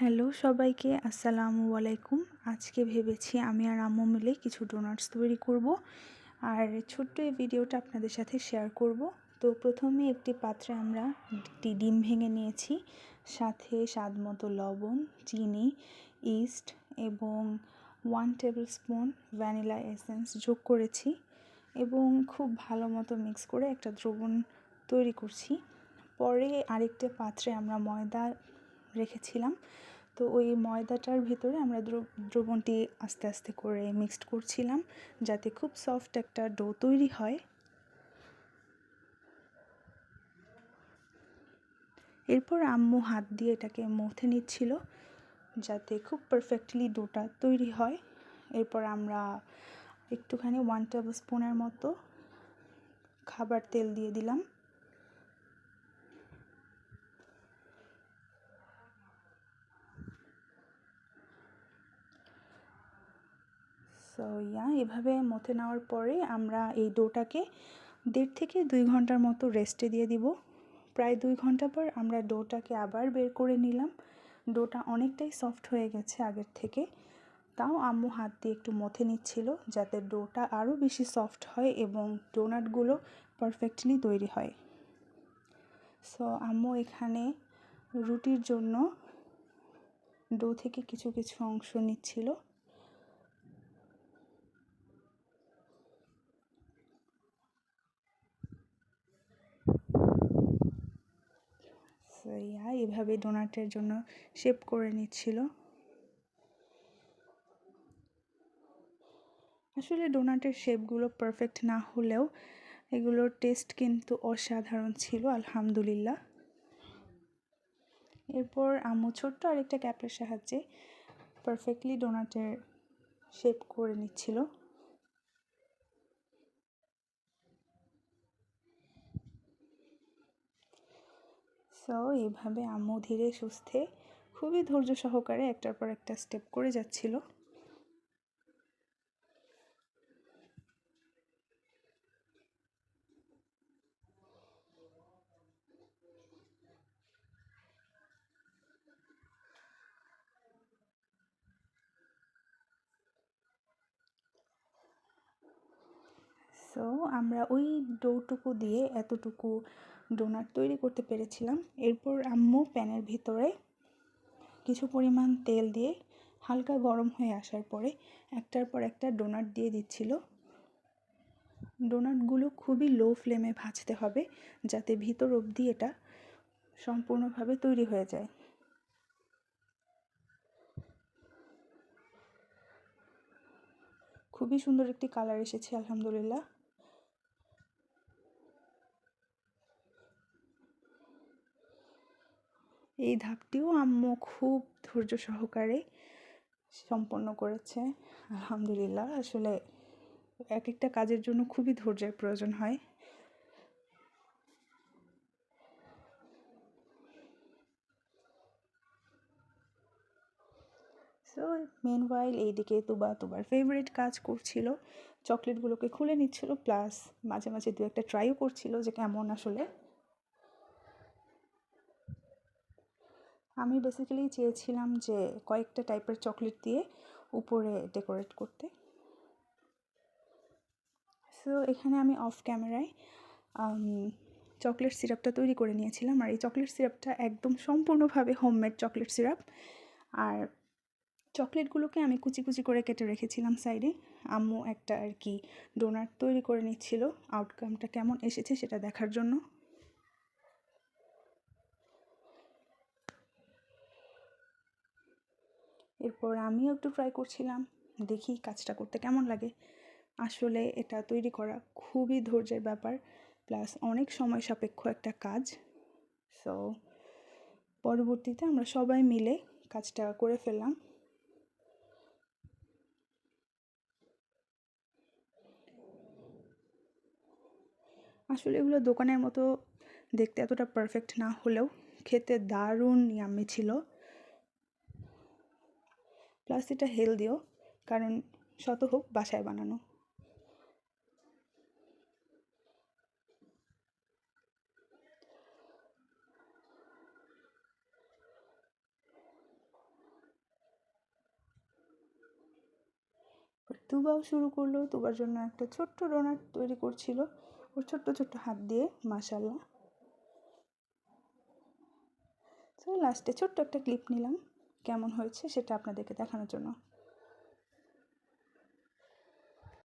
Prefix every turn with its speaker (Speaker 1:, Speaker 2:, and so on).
Speaker 1: Hello সবাইকে, আসসালামু আলাইকুম। আজকে ভেবেছি আমি আর আম্মু মিলে কিছু ডোনাটস তৈরি করব আর ছোট্ট এই ভিডিওটা আপনাদের সাথে শেয়ার করব। তো প্রথমে একটি পাত্রে আমরা একটি ডিম ভেঙে নিয়েছি, সাথে স্বাদ মতো লবণ, চিনি, ইস্ট এবং 1 টেবিল স্পুন ভ্যানিলা এসেন্স যোগ করেছি এবং খুব ভালো মতো মিক্স করে একটা দ্রবণ তৈরি করছি। পরে আরেকটা পাত্রে আমরা ময়দা রেখেছিলাম, তো ওই ময়দাটার ভিতরে আমরা দ্রবণটি আস্তে আস্তে করে মিক্সড করছিলাম যাতে খুব সফট একটা ডো তৈরি হয়। এরপর আম্মু হাত দিয়ে এটাকে মথে নিচ্ছিল যাতে খুব পারফেক্টলি ডোটা তৈরি হয়। এরপর আমরা একটুখানি 1 টেবিল স্পুনের মতো খাবার তেল দিয়ে দিলাম। এভাবে মথে নেওয়ার পরে আমরা এই ডোটাকে 1.5 থেকে 2 ঘন্টার মতো রেস্টে দিয়ে দিব। প্রায় 2 ঘন্টা পর আমরা ডোটাকে আবার বের করে নিলাম। ডোটা অনেকটাই সফট হয়ে গেছে আগের থেকে, তাও আম্মু হাত দিয়ে একটু মথে নিচ্ছিল যাতে ডোটা আরও বেশি সফট হয় এবং ডোনাটগুলো পারফেক্টলি তৈরি হয়। আম্মু এখানে রুটির জন্য ডো থেকে কিছু কিছু অংশ নিচ্ছিল। এভাবে ডোনাটের জন্য শেপ করে নিচ্ছিল। আসলে ডোনাটের শেপগুলো পারফেক্ট না হলেও এগুলোর টেস্ট কিন্তু অসাধারণ ছিল, আলহামদুলিল্লাহ। এরপর আম্মু ছোট্ট আরেকটা ক্যাপের সাহায্যে পারফেক্টলি ডোনাটের শেপ করে নিচ্ছিল। এইভাবে আম্মু ধীরে সুস্থে খুবই ধৈর্য সহকারে একটার পর একটা স্টেপ করে যাচ্ছিল। আমরা ওই ডোটুকু দিয়ে এতটুকু ডোনাট তৈরি করতে পেরেছিলাম। এরপর আম্মু প্যানের ভিতরে কিছু পরিমাণ তেল দিয়ে হালকা গরম হয়ে আসার পরে একটার পর একটা ডোনাট দিয়ে দিচ্ছিল। ডোনাটগুলো খুবই লো ফ্লেমে ভাজতে হবে যাতে ভিতর অবধি এটা সম্পূর্ণভাবে তৈরি হয়ে যায়। খুবই সুন্দর একটি কালার এসেছে, আলহামদুলিল্লাহ। এই ধাপটিও আম্মু খুব ধৈর্য সহকারে সম্পন্ন করেছে, আলহামদুলিল্লাহ। আসলে এক একটা কাজের জন্য খুবই ধৈর্যের প্রয়োজন হয়। মেনওয়াইল এইদিকে তুবার ফেভারিট কাজ করছিল, চকলেটগুলোকে খুলে নিচ্ছিল, প্লাস মাঝে মাঝে দু একটা ট্রাইও করছিল যে কেমন আসলে। আমি বেসিক্যালি চেয়েছিলাম যে কয়েকটা টাইপের চকলেট দিয়ে উপরে ডেকোরেট করতে। এখানে আমি অফ ক্যামেরায় চকলেট সিরাপটা তৈরি করে নিয়েছিলাম, আর এই চকলেট সিরাপটা একদম সম্পূর্ণভাবে হোমমেড চকলেট সিরাপ। আর চকলেটগুলোকে আমি কুচি কুচি করে কেটে রেখেছিলাম সাইডে। আম্মু একটা আর কি ডোনাট তৈরি করে নিচ্ছিল আউটকামটা কেমন এসেছে সেটা দেখার জন্য। এরপর আমিও একটু ট্রাই করছিলাম, দেখি কাজটা করতে কেমন লাগে। আসলে এটা তৈরি করা খুবই ধৈর্যের ব্যাপার, প্লাস অনেক সময় সাপেক্ষ একটা কাজ। পরবর্তীতে আমরা সবাই মিলে কাজটা করে ফেললাম। আসলে এগুলো দোকানের মতো দেখতে এতটা পারফেক্ট না হলেও খেতে দারুণ ইয়াম্মি ছিল, প্লাস এটা হেলদিও, কারণ শত হোক বাসায় বানানো। তুবাও শুরু করলো। তুবার জন্য একটা ছোট্ট ডোনাট তৈরি করছিল ওর ছোট্ট ছোট্ট হাত দিয়ে, মাশাআল্লাহ। তো লাস্টে ছোট্ট একটা ক্লিপ নিলাম কেমন হয়েছে সেটা আপনাদেরকে দেখানোর জন্য।